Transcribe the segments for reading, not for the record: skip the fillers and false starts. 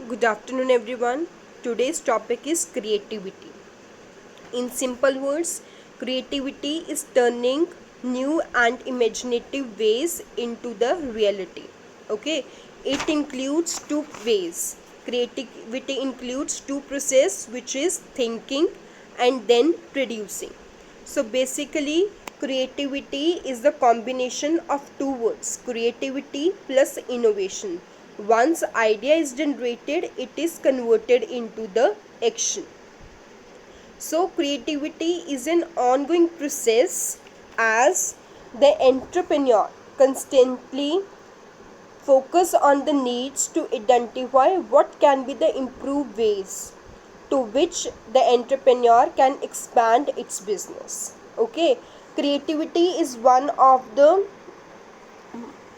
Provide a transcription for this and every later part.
Good afternoon, everyone. Today's topic is creativity. In simple words, creativity is turning new and imaginative ways into the reality. Okay, it includes two ways. Creativity includes two processes, which is thinking and then producing. So basically, creativity is the combination of two words, creativity plus innovation. Once idea is generated, it is converted into the action. So creativity is an ongoing process as the entrepreneur constantly focus on the needs to identify what can be the improved ways to which the entrepreneur can expand its business. Okay, creativity is one of the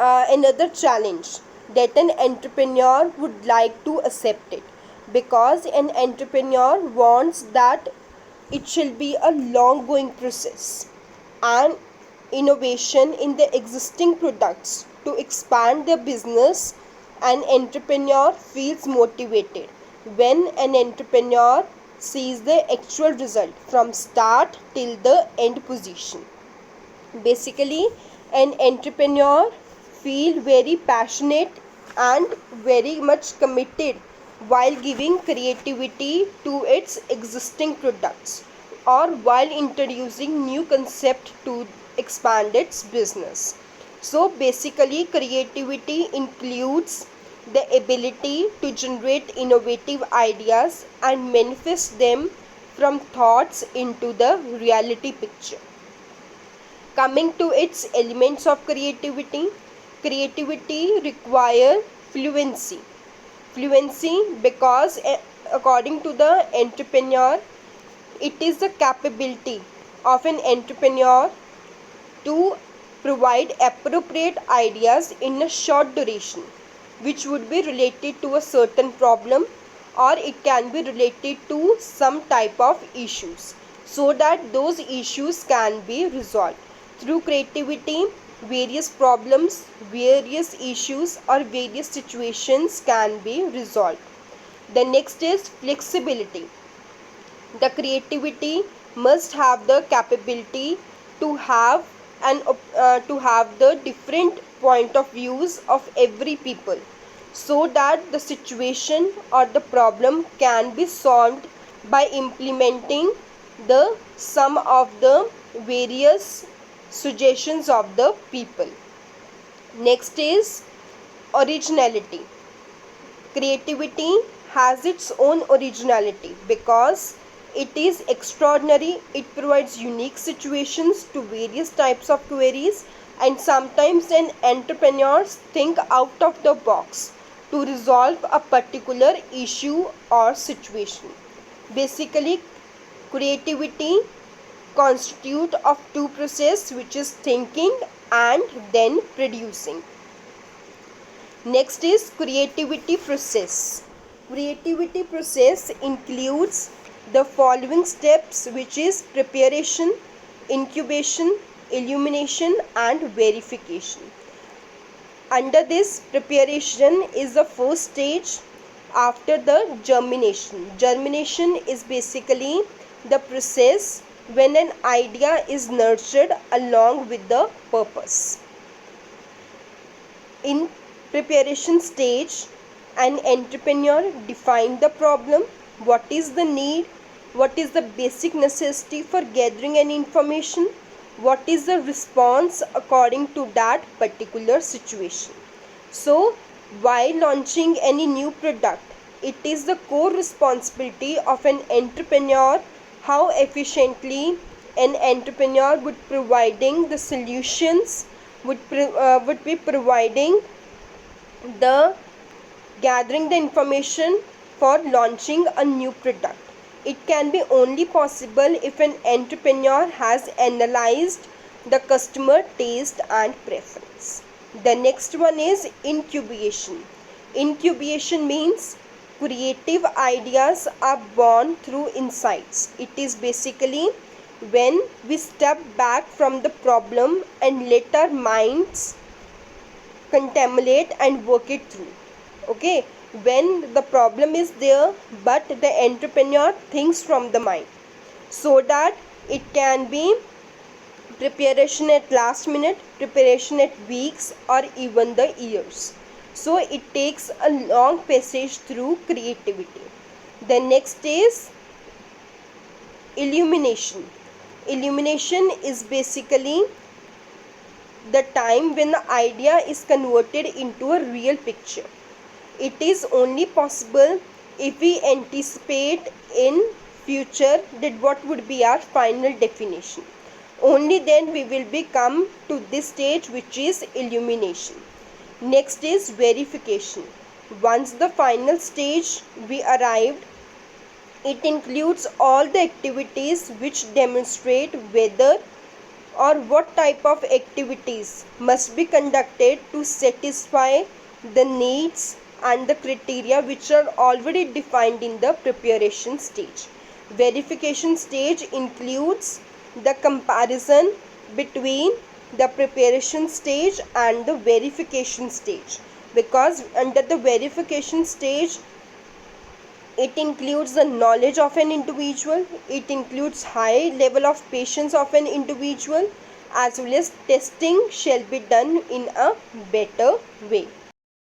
another challenge that an entrepreneur would like to accept it, because an entrepreneur wants that it shall be a long going process and innovation in the existing products to expand their business. An entrepreneur feels motivated when an entrepreneur sees the actual result from start till the end position. Basically, an entrepreneur feel very passionate and very much committed while giving creativity to its existing products or while introducing new concept to expand its business. So basically, creativity includes the ability to generate innovative ideas and manifest them from thoughts into the reality picture. Coming to its elements of creativity, creativity require fluency. Fluency because according to the entrepreneur, it is the capability of an entrepreneur to provide appropriate ideas in a short duration, which would be related to a certain problem, or it can be related to some type of issues, so that those issues can be resolved. Through creativity, various problems, various issues, or various situations can be resolved. The next is flexibility. The creativity must have the capability to have to have the different point of views of every people, so that the situation or the problem can be solved by implementing the sum of the various suggestions of the people. Next is originality. Creativity has its own originality because it is extraordinary. It provides unique situations to various types of queries, and sometimes an entrepreneurs think out of the box to resolve a particular issue or situation. Basically, creativity constitute of two process, which is thinking and then producing. Next is creativity process. Creativity process includes the following steps, which is preparation, incubation, illumination and verification. Under this, preparation is the first stage after the germination. Germination is basically the process when an idea is nurtured along with the purpose. In preparation stage, an entrepreneur defines the problem, what is the need, what is the basic necessity for gathering an information, what is the response according to that particular situation. So, while launching any new product, it is the core responsibility of an entrepreneur how efficiently an entrepreneur would providing the solutions, would be providing the gathering the information for launching a new product. It can be only possible if an entrepreneur has analyzed the customer taste and preference. The next one is incubation. Incubation means creative ideas are born through insights. It is basically when we step back from the problem and let our minds contemplate and work it through. Okay, when the problem is there, but the entrepreneur thinks from the mind, so that it can be preparation at last minute, preparation at weeks or even the years. So it takes a long passage through creativity. The next is illumination. Illumination is basically the time when the idea is converted into a real picture. It is only possible if we anticipate in future that what would be our final definition. Only then we will become to this stage, which is illumination. Next is verification. Once the final stage we arrived, it includes all the activities which demonstrate whether or what type of activities must be conducted to satisfy the needs and the criteria which are already defined in the preparation stage. Verification stage includes the comparison between the preparation stage and the verification stage, because under the verification stage it includes the knowledge of an individual, it includes high level of patience of an individual, as well as testing shall be done in a better way.